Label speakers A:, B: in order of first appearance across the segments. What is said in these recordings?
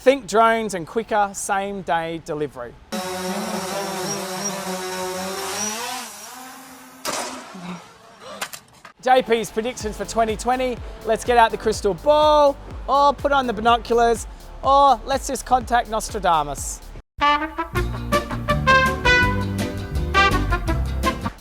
A: Think drones and quicker same-day delivery. JP's predictions for 2020. Let's get out the crystal ball, or put on the binoculars, or let's just contact Nostradamus.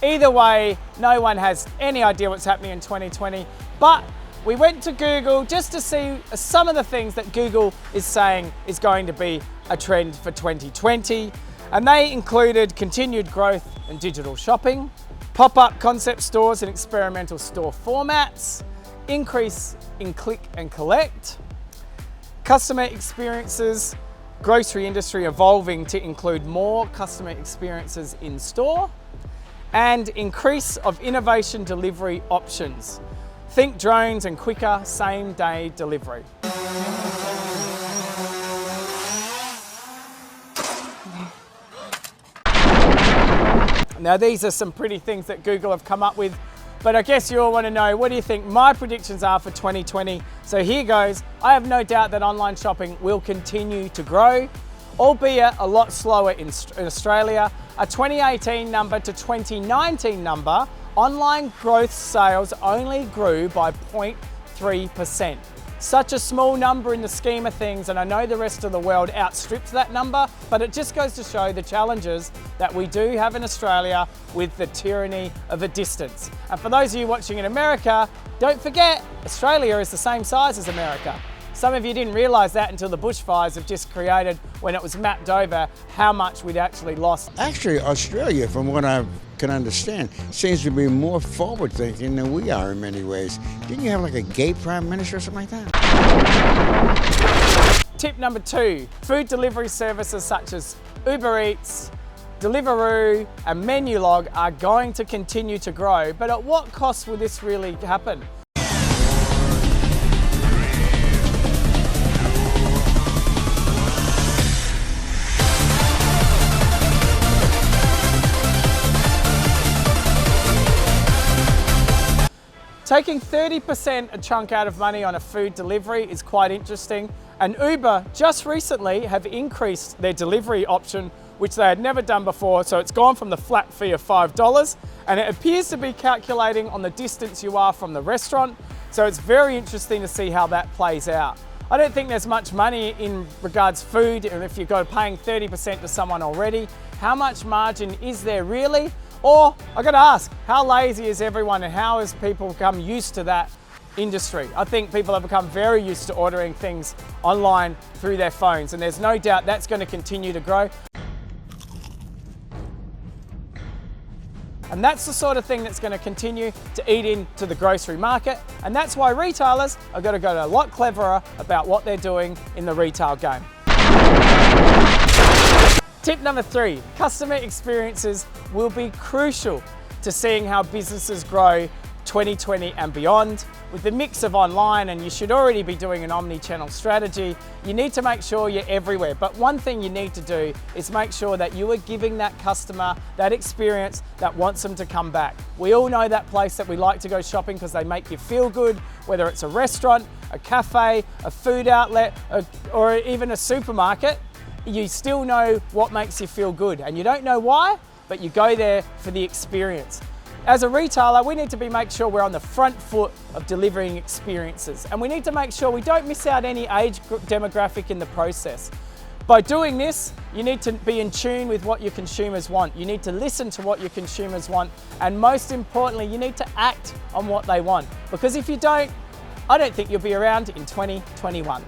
A: Either way, no one has any idea what's happening in 2020, but we went to Google just to see some of the things that Google is saying is going to be a trend for 2020. And they included continued growth in digital shopping, pop-up concept stores and experimental store formats, increase in click and collect, customer experiences, grocery industry evolving to include more customer experiences in store, and increase of innovation delivery options. Think drones and quicker same-day delivery. Now these are some pretty things that Google have come up with, but I guess you all want to know, what do you think my predictions are for 2020? So here goes. I have no doubt that online shopping will continue to grow, albeit a lot slower in Australia. A 2018 number to 2019 number, online growth sales only grew by 0.3%. Such a small number in the scheme of things, and I know the rest of the world outstrips that number, but it just goes to show the challenges that we do have in Australia with the tyranny of a distance. And for those of you watching in America, don't forget, Australia is the same size as America. Some of you didn't realise that until the bushfires have just created, when it was mapped over, how much we'd actually lost.
B: Actually, Australia, from what I can understand, seems to be more forward-thinking than we are in many ways. Didn't you have like a gay prime minister or something like that?
A: Tip number 2, food delivery services such as Uber Eats, Deliveroo and Menulog are going to continue to grow, but at what cost will this really happen? Taking 30% a chunk out of money on a food delivery is quite interesting, and Uber just recently have increased their delivery option, which they had never done before, so it's gone from the flat fee of $5, and it appears to be calculating on the distance you are from the restaurant, so it's very interesting to see how that plays out. I don't think there's much money in regards food, and if you're paying 30% to someone already, how much margin is there really? Or, I gotta ask, how lazy is everyone and how has people become used to that industry? I think people have become very used to ordering things online through their phones, and there's no doubt that's going to continue to grow. And that's the sort of thing that's going to continue to eat into the grocery market, and that's why retailers are going to get a lot cleverer about what they're doing in the retail game. Tip number 3, customer experiences will be crucial to seeing how businesses grow 2020 and beyond. With the mix of online, and you should already be doing an omni-channel strategy, you need to make sure you're everywhere. But one thing you need to do is make sure that you are giving that customer that experience that wants them to come back. We all know that place that we like to go shopping because they make you feel good, whether it's a restaurant, a cafe, a food outlet, or even a supermarket. You still know what makes you feel good, and you don't know why, but you go there for the experience. As a retailer, we need to make sure we're on the front foot of delivering experiences, and we need to make sure we don't miss out any age demographic in the process. By doing this, you need to be in tune with what your consumers want. You need to listen to what your consumers want, and most importantly, you need to act on what they want. Because if you don't, I don't think you'll be around in 2021.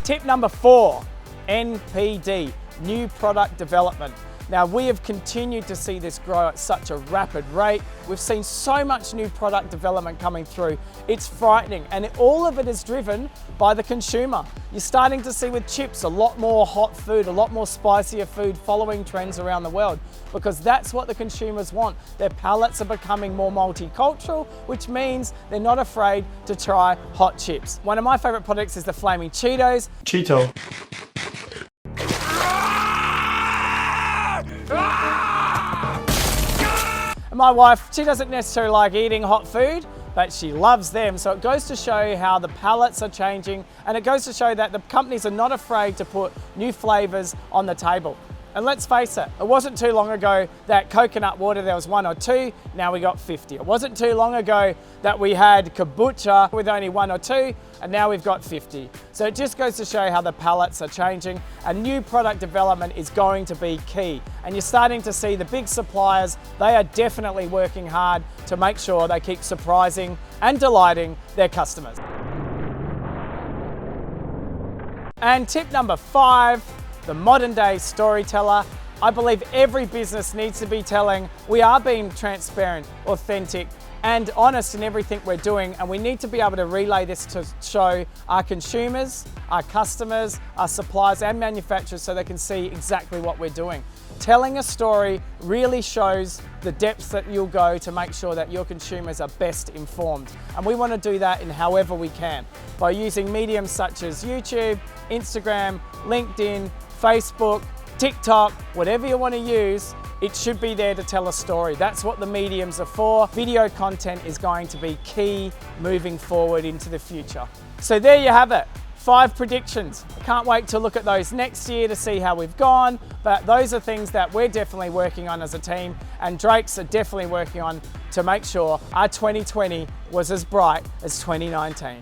A: Tip number 4, NPD, new product development. Now, we have continued to see this grow at such a rapid rate. We've seen so much new product development coming through. It's frightening, and all of it is driven by the consumer. You're starting to see with chips a lot more hot food, a lot more spicier food following trends around the world, because that's what the consumers want. Their palates are becoming more multicultural, which means they're not afraid to try hot chips. One of my favorite products is the Flaming Cheetos.
C: Cheeto.
A: And my wife, she doesn't necessarily like eating hot food, but she loves them. So it goes to show how the palates are changing, and it goes to show that the companies are not afraid to put new flavors on the table. And let's face it, it wasn't too long ago that coconut water, there was 1 or 2, now we got 50. It wasn't too long ago that we had kombucha with only 1 or 2, and now we've got 50. So it just goes to show how the palates are changing, and new product development is going to be key. And you're starting to see the big suppliers, they are definitely working hard to make sure they keep surprising and delighting their customers. And tip number 5, the modern day storyteller. I believe every business needs to be telling, we are being transparent, authentic, and honest in everything we're doing, and we need to be able to relay this to show our consumers, our customers, our suppliers and manufacturers so they can see exactly what we're doing. Telling a story really shows the depths that you'll go to make sure that your consumers are best informed. And we want to do that in however we can, by using mediums such as YouTube, Instagram, LinkedIn, Facebook, TikTok, whatever you want to use, it should be there to tell a story. That's what the mediums are for. Video content is going to be key moving forward into the future. So there you have it. 5 predictions. I can't wait to look at those next year to see how we've gone, but those are things that we're definitely working on as a team, and Drake's are definitely working on to make sure our 2020 was as bright as 2019.